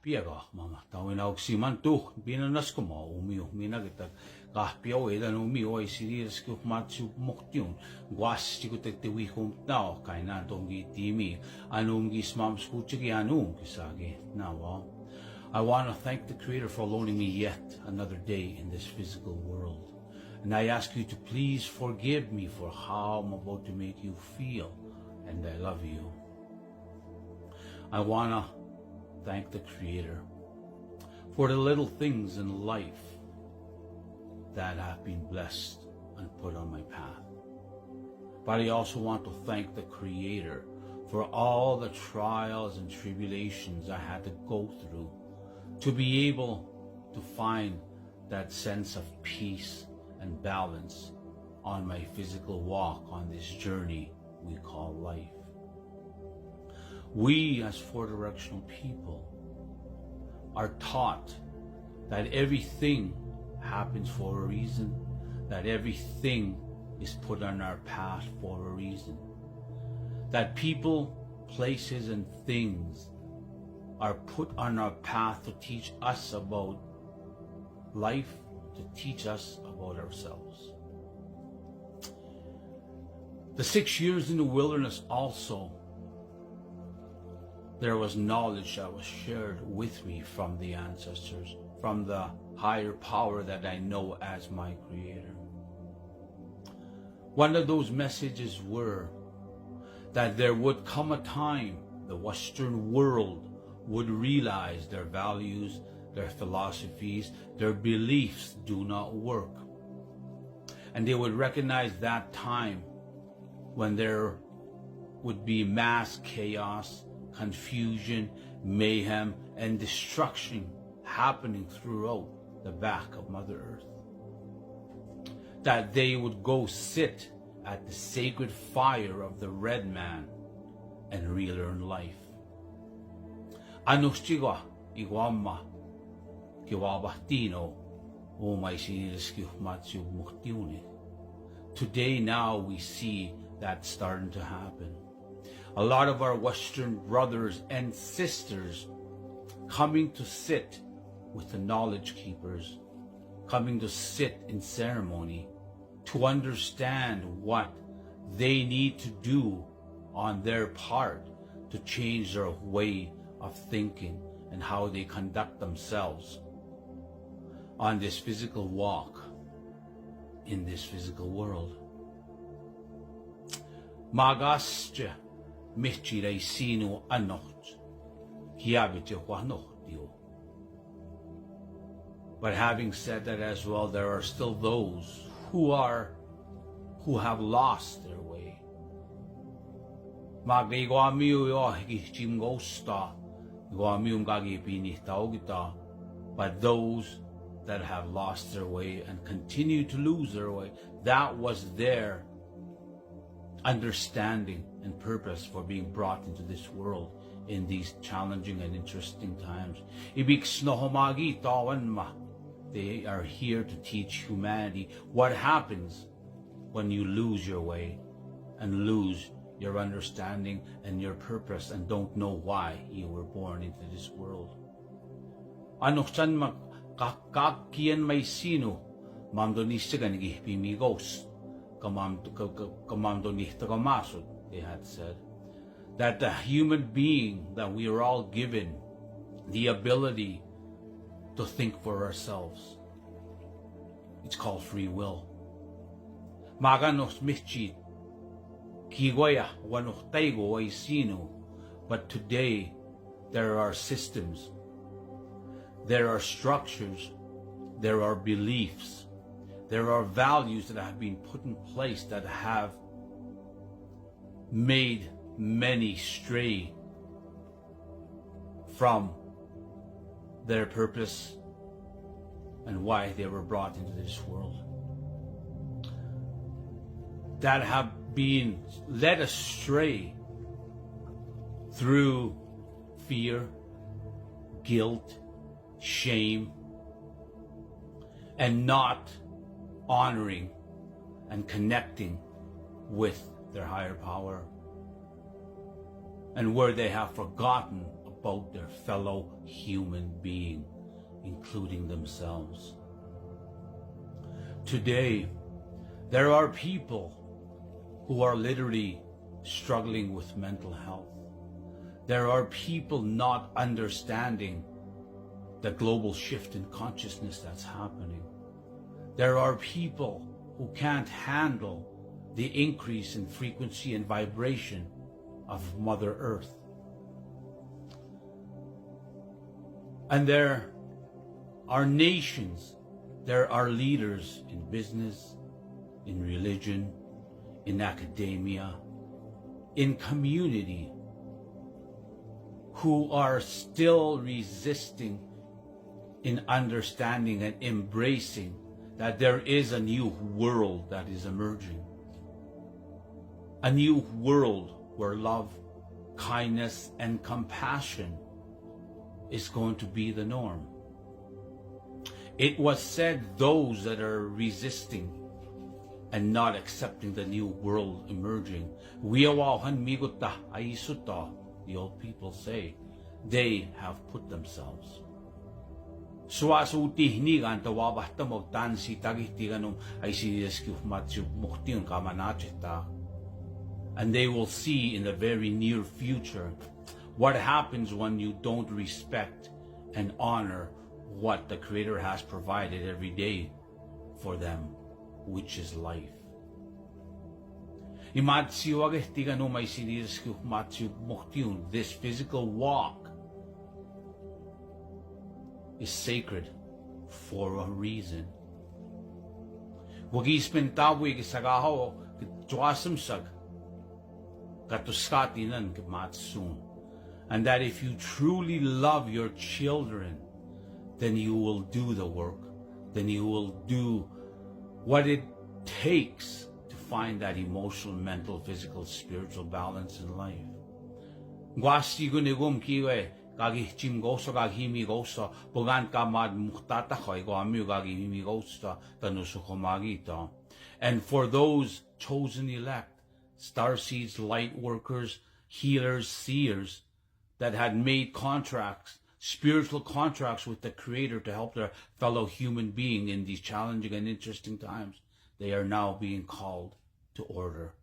piega mama tawin og siman tu binanas ko mo umio minagita kahpio edan umio ay siris ko matsu moktion was ti ko te wi hom tao kaina dongi timi anum gi smam skuchigi anum kisagi nawa. I want to thank the Creator for loaning me yet another day in this physical world. And I ask you to please forgive me for how I'm about to make you feel, and I love you. I want to thank the Creator for the little things in life that have been blessed and put on my path. But I also want to thank the Creator for all the trials and tribulations I had to go through to be able to find that sense of peace and balance on my physical walk on this journey we call life. We as four-directional people are taught that everything happens for a reason, that everything is put on our path for a reason, that people, places, and things are put on our path to teach us about life, to teach us about ourselves. The 6 years in the wilderness also, there was knowledge that was shared with me from the ancestors, from the higher power that I know as my Creator. One of those messages were that there would come a time the Western world would realize their values, their philosophies, their beliefs do not work. And they would recognize that time when there would be mass chaos, confusion, mayhem, and destruction happening throughout the back of Mother Earth. That they would go sit at the sacred fire of the red man and relearn life. Anustiga iguama kiwabahtino o mai siniski matsu muktiuni. Today now we see that starting to happen. A lot of our Western brothers and sisters coming to sit with the knowledge keepers, coming to sit in ceremony to understand what they need to do on their part to change their way of thinking and how they conduct themselves on this physical walk in this physical world. Magasje michirei sinu anocht hiabite wanochtio. But having said that as well, there are still those who have lost their way. But those that have lost their way and continue to lose their way, that was their understanding and purpose for being brought into this world in these challenging and interesting times. They are here to teach humanity what happens when you lose your way and lose your understanding and your purpose and don't know why you were born into this world. Anoksan kakakien may sino mamdo ni siganigi pimigos kamamdo ni tagamasod, they had said, that the human being that we are all given the ability to think for ourselves. It's called free will. Maganos michi kigoya wanos taigo ay sino. But today there are systems, there are structures, there are beliefs, there are values that have been put in place that have made many stray from their purpose and why they were brought into this world, that have been led astray through fear, guilt, shame, and not honoring and connecting with their higher power, and where they have forgotten about their fellow human being, including themselves. Today, there are people who are literally struggling with mental health. There are people not understanding the global shift in consciousness that's happening. There are people who can't handle the increase in frequency and vibration of Mother Earth. And there are nations, there are leaders in business, in religion, in academia, in community, who are still resisting in understanding and embracing that there is a new world that is emerging. A new world where love, kindness, and compassion is going to be the norm. It was said those that are resisting and not accepting the new world emerging, the old people say, they have put themselves. And they will see in the very near future what happens when you don't respect and honor what the Creator has provided every day for them, which is life. This physical walk is sacred for a reason. And that if you truly love your children, then you will do the work, then you will do what it takes to find that emotional, mental, physical, spiritual balance in life. And for those chosen elect, starseeds, light workers, healers, seers, that had made contracts, spiritual contracts with the Creator to help their fellow human being in these challenging and interesting times, they are now being called to order